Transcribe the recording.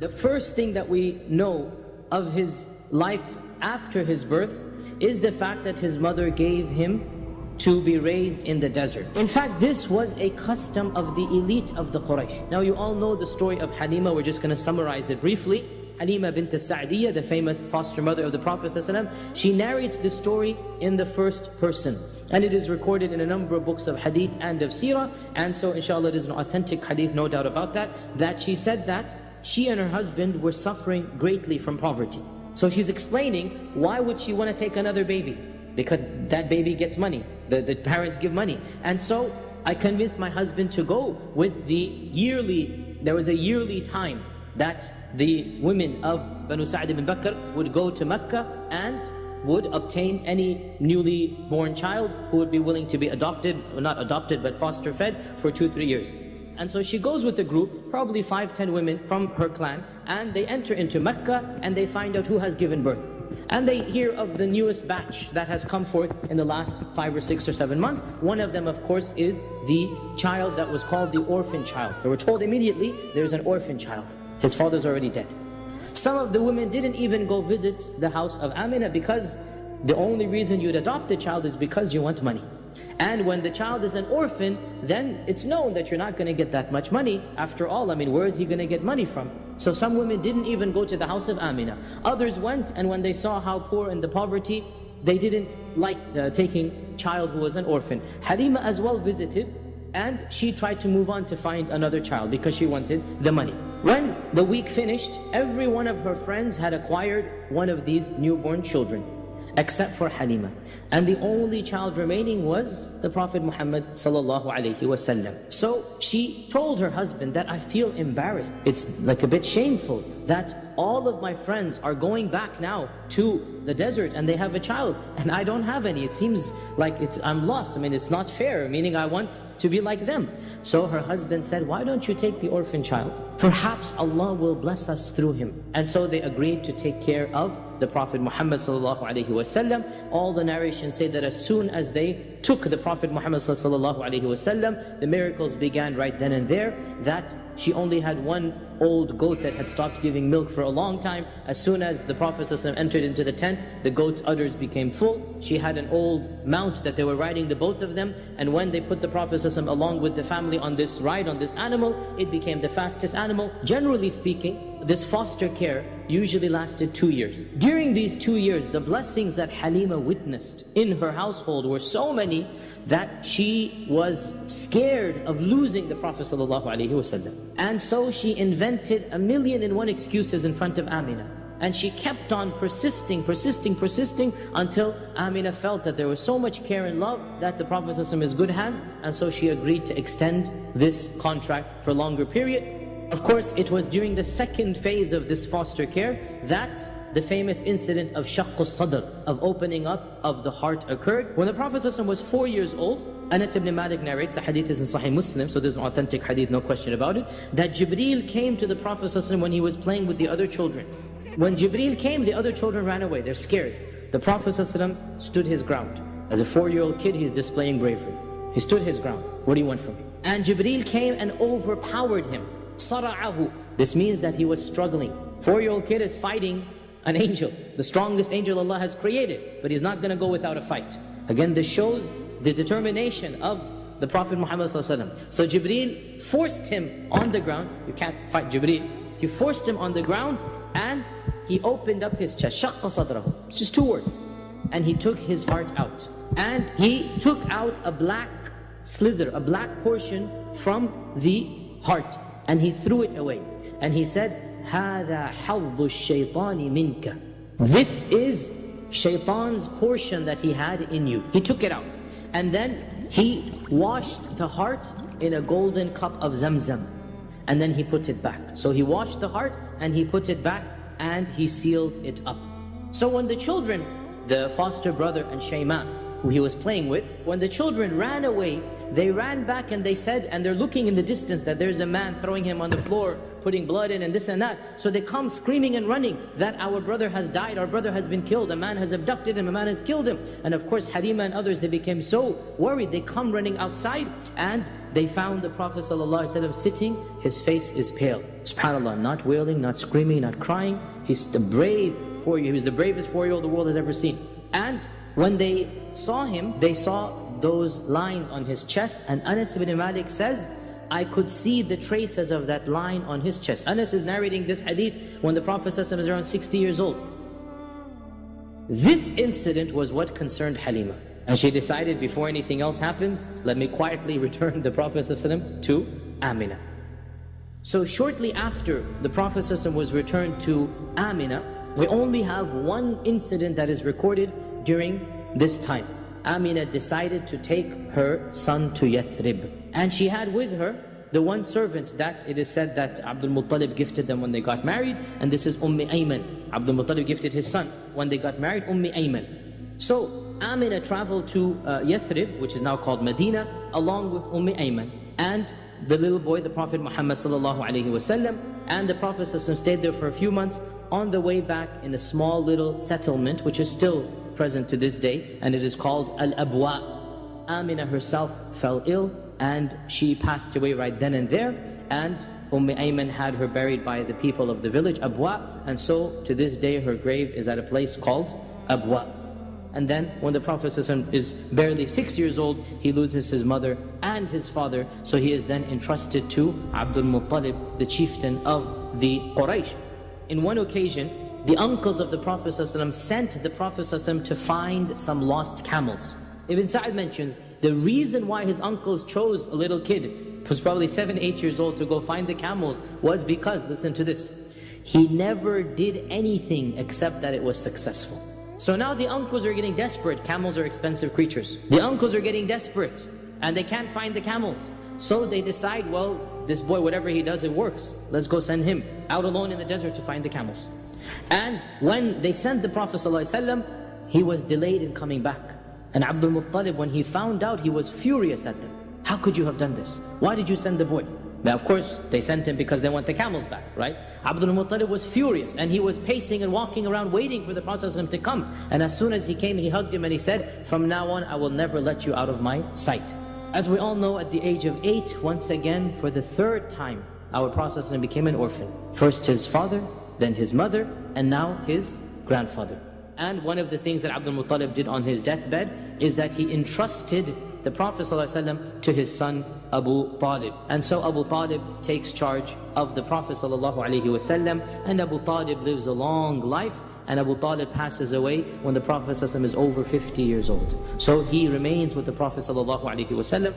The first thing that we know of his life after his birth is the fact that his mother gave him to be raised in the desert. In fact, this was a custom of the elite of the Quraysh. Now you all know the story of Halima. We're just going to summarize it briefly. Halima bint Sa'diyah, the famous foster mother of the Prophet ﷺ, she narrates this story in the first person. And it is recorded in a number of books of hadith and of seerah. And so inshallah it is an authentic hadith, no doubt about that, that she said that she and her husband were suffering greatly from poverty. So she's explaining, why would she want to take another baby? Because that baby gets money, the parents give money. And so I convinced my husband to go with there was a yearly time that the women of Banu Sa'd ibn Bakr would go to Mecca and would obtain any newly born child who would be willing to be adopted, or not adopted, but foster fed for 2-3 years. And so she goes with a group, probably 5-10 women from her clan, and they enter into Mecca and they find out who has given birth. And they hear of the newest batch that has come forth in the last 5 or 6 or 7 months. One of them, of course, is the child that was called the orphan child. They were told immediately, there's an orphan child. His father's already dead. Some of the women didn't even go visit the house of Amina because the only reason you'd adopt the child is because you want money. And when the child is an orphan, then it's known that you're not going to get that much money. After all, I mean, where is he going to get money from? So some women didn't even go to the house of Amina. Others went, and when they saw how poor and the poverty, they didn't like taking child who was an orphan. Halima as well visited, and she tried to move on to find another child because she wanted the money. When the week finished, every one of her friends had acquired one of these newborn children, except for Halima. And the only child remaining was the Prophet Muhammad sallallahu alaihi wasallam. So she told her husband that I feel embarrassed. It's like a bit shameful that all of my friends are going back now to the desert and they have a child and I don't have any. It seems like I'm lost. I mean, it's not fair, meaning I want to be like them. So her husband said, why don't you take the orphan child? Perhaps Allah will bless us through him. And so they agreed to take care of the Prophet Muhammad sallallahu alaihi wasallam. All the narrations say that as soon as they took the Prophet Muhammad sallallahu alaihi wasallam, the miracles began right then and there. That she only had one old goat that had stopped giving milk for a long time. As soon as the Prophet ﷺ entered into the tent, the goat's udders became full. She had an old mount that they were riding, the both of them, and when they put the Prophet ﷺ along with the family on this ride, on this animal, it became the fastest animal. Generally speaking, this foster care usually lasted 2 years. During these 2 years, the blessings that Halima witnessed in her household were so many that she was scared of losing the Prophet ﷺ. And so she invented 1,000,001 excuses in front of Amina. And she kept on persisting until Amina felt that there was so much care and love that the Prophet ﷺ is good hands, and so she agreed to extend this contract for a longer period. Of course, it was during the second phase of this foster care that the famous incident of shaqqus sadr, of opening up of the heart, occurred. When the Prophet ﷺ was 4 years old, Anas ibn Malik narrates, the hadith is in Sahih Muslim, so there's an authentic hadith, no question about it, that Jibreel came to the Prophet ﷺ when he was playing with the other children. When Jibreel came, the other children ran away, they're scared. The Prophet ﷺ stood his ground. As a 4-year-old kid, he's displaying bravery. He stood his ground. What do you want from me? And Jibreel came and overpowered him. Sara'ahu. This means that he was struggling. 4-year-old kid is fighting an angel, the strongest angel Allah has created, but he's not going to go without a fight. Again, this shows the determination of the Prophet Muhammad ﷺ. So Jibreel forced him on the ground. You can't fight Jibreel. He forced him on the ground and he opened up his chest. Shaqqa sadrahu. It's just 2 words. And he took his heart out. And he took out a black slither, a black portion from the heart. And he threw it away. And he said, هَذَا حَظُّ الشَّيْطَانِ مِنْكَ. This is shaitan's portion that he had in you. He took it out. And then he washed the heart in a golden cup of Zamzam. And then he put it back. So he washed the heart and he put it back and he sealed it up. So when the children, the foster brother and Shayma, who he was playing with, when the children ran away, they ran back and they said, and they're looking in the distance that there's a man throwing him on the floor, putting blood in and this and that. So they come screaming and running that our brother has died, our brother has been killed, a man has abducted him, a man has killed him. And of course Halima and others, they became so worried, they come running outside and they found the Prophet ﷺ sitting, his face is pale. SubhanAllah, not wailing, not screaming, not crying. He's the brave 4-year, he was the bravest 4-year-old the world has ever seen. And when they saw him, they saw those lines on his chest, and Anas ibn Malik says, I could see the traces of that line on his chest. Anas is narrating this hadith when the Prophet ﷺ is around 60 years old. This incident was what concerned Halima. And she decided, before anything else happens, let me quietly return the Prophet ﷺ to Amina. So shortly after the Prophet ﷺ was returned to Amina, we only have one incident that is recorded during this time. Amina decided to take her son to Yathrib. And she had with her the one servant that it is said that Abdul Muttalib gifted them when they got married, and this is Ayman. Abdul Muttalib gifted his son when they got married, Ayman. So Amina traveled to Yathrib, which is now called Medina, along with Ayman and the little boy, the Prophet Muhammad sallallahu alaihi wasallam. And the Prophet stayed there for a few months. On the way back, in a small little settlement, which is still present to this day, and it is called Al-Abwa, Amina herself fell ill, and she passed away right then and there. And Ayman had her buried by the people of the village, Abwa, and so to this day her grave is at a place called Abwa. And then when the Prophet is barely 6 years old, he loses his mother and his father, so he is then entrusted to Abdul Muttalib, the chieftain of the Quraysh. In one occasion, the uncles of the Prophet sent the Prophet to find some lost camels. Ibn Sa'd mentions the reason why his uncles chose a little kid, who was probably 7, 8 years old, to go find the camels was because, listen to this, he never did anything except that it was successful. So now the uncles are getting desperate. Camels are expensive creatures. The uncles are getting desperate and they can't find the camels. So they decide, well, this boy, whatever he does, it works. Let's go send him out alone in the desert to find the camels. And when they sent the Prophet ﷺ, he was delayed in coming back. And Abdul Muttalib, when he found out, he was furious at them. How could you have done this? Why did you send the boy? Now, of course, they sent him because they want the camels back, right? Abdul Muttalib was furious, and he was pacing and walking around waiting for the Prophet ﷺ to come. And as soon as he came, he hugged him and he said, from now on, I will never let you out of my sight. As we all know, at the age of 8, once again, for the 3rd time, our Prophet ﷺ became an orphan. First his father, then his mother, and now his grandfather. And one of the things that Abdul Muttalib did on his deathbed is that he entrusted the Prophet ﷺ to his son Abu Talib. And so Abu Talib takes charge of the Prophet ﷺ, and Abu Talib lives a long life, and Abu Talib passes away when the Prophet ﷺ is over 50 years old. So he remains with the Prophet ﷺ